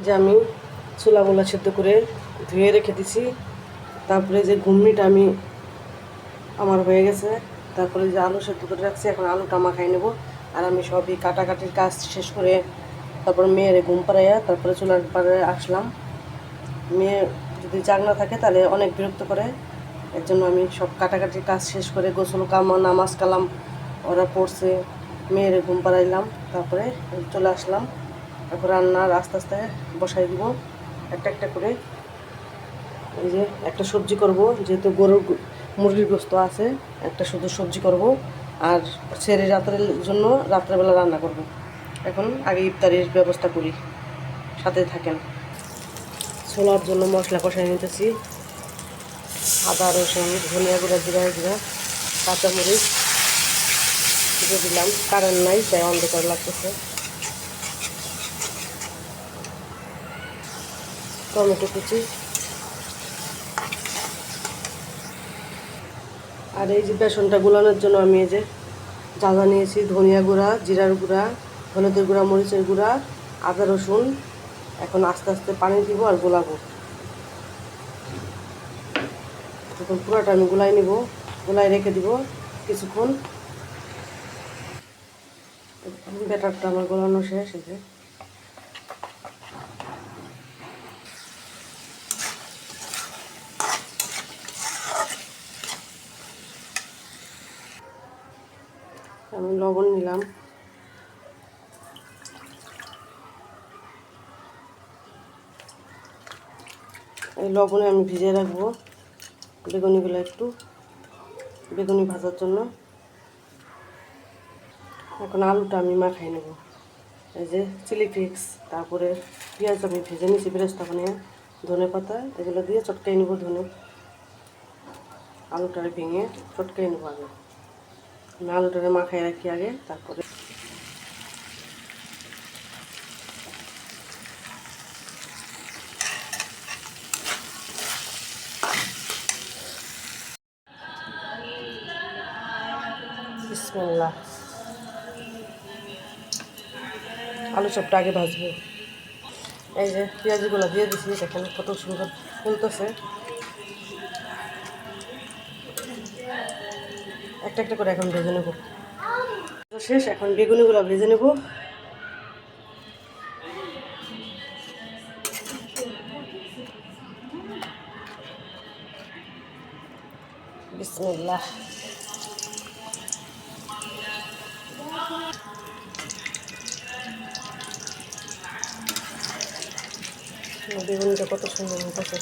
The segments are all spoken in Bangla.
এই যে আমি ছোলাগুলো সেদ্ধ করে ধুয়ে রেখে দিছি। তারপরে যে ঘুগনিটা আমার হয়ে গেছে। তারপরে যে আলু সেদ্ধ করে রাখছি, এখন আলুটা মাখাই নেব। আর আমি সবই কাটাকাটির কাজ শেষ করে তারপর মেয়ের ঘুম পাড়াইয়া তারপরে চুলার পাড়ে আসলাম। মেয়ে যদি জাগনা থাকে তাহলে অনেক বিরক্ত করে, এর জন্য আমি সব কাটাকাটির কাজ শেষ করে গোসল নামাজ কালাম ওরা পড়ছে, মেয়ের ঘুম পাড়াইলাম, তারপরে চলে আসলাম। তারপর রান্নার আস্তে আস্তে বসাই দিব একটা একটা করে। এই যে একটা সবজি করব, যেহেতু মুরগির গোস্ত আছে, একটা শুধু সবজি করব। আর ছেড়ে রাতের জন্য রাত্রেবেলা রান্না করব। এখন আগে ইফতারির ব্যবস্থা করি, সাথে থাকেন। ছোলার জন্য মশলা কষাই নিতেছি। আদা রসুন ধনিয়া গুঁড়া জিরা জিরা কাঁচামরিচ দিয়ে দিলাম। কারেন্ট নাই তাই অন্ধকার লাগতেছে। টমেটো কুচি, আর এই যে বেসনটা গুলানোর জন্য আমি এই যে যা নিয়েছি, ধনিয়া গুঁড়া, জিরার গুঁড়া, হলুদের গুঁড়া, মরিচের গুঁড়া, আদা রসুন। এখন আস্তে আস্তে পানি দিব আর গোলাবো। এখন পুরোটা আমি গুলাই নিব, গুলাই রেখে দিব কিছুক্ষণ। ব্যাটারটা আমার গোলানো শেষ। এই যে আমি লবণ নিলাম। এই লবণে আমি ভিজিয়ে রাখবো বেগুনিগুলো, একটু বেগুনি ভাজার জন্য। এখন আলুটা আমি মাখাই নেব। এই যে চিলি ফ্লেক্স, তারপরে পেঁয়াজ আমি ভেজে নিয়েছি বেরেস্তা বানিয়ে, ধনে পাতা এগুলো দিয়ে চটকাই নেব। আলুটারে ভেঙে চটকাই নেব আগে। আলুটারে মাখাই রাখি আগে, তারপরে বিসমিল্লাহ। আলু চপটা আগে ভাজবো। এই যে পেঁয়াজগুলো দিয়ে দিচ্ছি, দেখেন কত সুন্দর ফুলতেছে। একটা একটা করে এখন ভেজে নেব। শেষ, এখন বেগুনিগুলো ভেজে নেব। বিসমিল্লাহ। বেগুনিটা কত সুন্দর হতেছে।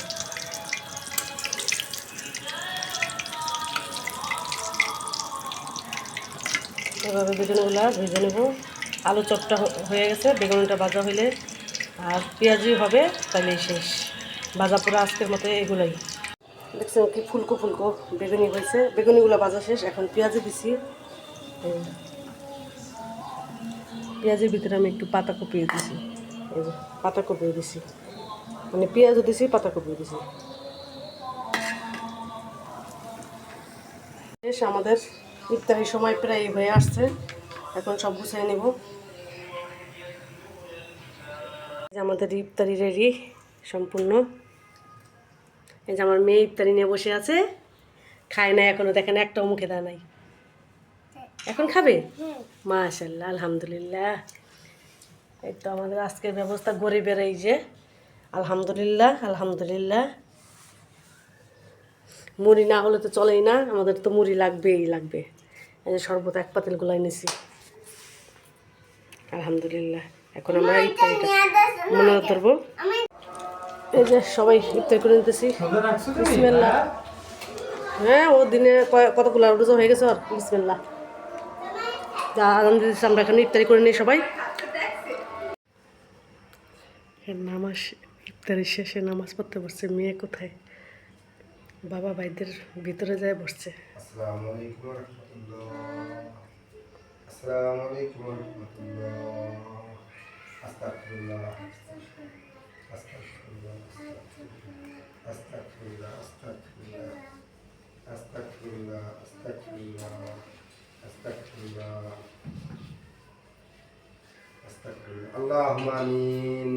এভাবে বেগুনিগুলো ভেজে নেব। আলু চপটা হয়ে গেছে, বেগুনিটা ভাজা হইলে আর পেঁয়াজি হবে, তাহলে শেষ। ভাজা পুরো আজকের মতো এগুলাই। দেখছেন কি ফুলকো ফুলকো বেগুনি হয়েছে। বেগুনিগুলো ভাজা শেষ, এখন পেঁয়াজি দিছি। পেঁয়াজের ভিতরে আমি একটু পাতা কপিয়ে দিছি। এই যে পাতা কপিয়ে দিছি, মানে পেঁয়াজও দিছি, পাতা কপিয়ে দিছি। শেষ, আমাদের ইফতারির সময় প্রায় হয়ে আসছে। এখন সব গুছিয়ে নেব। আমাদের ইফতারি রেডি সম্পূর্ণ। এই যে আমার মেয়ে ইফতারি নিয়ে বসে আছে, খায় না এখনো, দেখেন একটাও মুখে দেয় নাই। এখন খাবে? মাশাআল্লাহ, আলহামদুলিল্লাহ। এই তো আমাদের আজকের ব্যবস্থা গরিবের। এই যে আলহামদুলিল্লাহ আলহামদুলিল্লাহ। মুড়ি না হলে তো চলেই না, আমাদের তো মুড়ি লাগবেই লাগবে। এই যে শরবত এক পাতিল গুলাই নিছি। আলহামদুলিল্লাহ। এখন আমরা ইফতারিটা মনে ধরবো। এই যে সবাই ইফতার করে নিতেছি। বিসমিল্লাহ। হ্যাঁ, ও দিনে কতগুলো রোজা হয়ে গেছে। আর বিসমিল্লাহ। যা আলহামদুলিল্লাহ, আমরা এখানে ইফতারি করে নিই সবাই। নামাজ, ইফতারির শেষে নামাজ পড়তে বসছে। মেয়ে কোথায়? বাবা ভাইদের ভিতরে যায় বসছে। আসসালামু আলাইকুম ওয়া রাহমাতুল্লাহ। আসসালামু আলাইকুম ওয়া রাহমাতুল্লাহ। আস্তাগফিরুল্লাহ আস্তাগফিরুল্লাহ আস্তাগফিরুল্লাহ আস্তাগফিরুল্লাহ আস্তাগফিরুল্লাহ আস্তাগফিরুল্লাহ আস্তাগফিরুল্লাহ আস্তাগফিরুল্লাহ। আল্লাহুম্মা আমিন।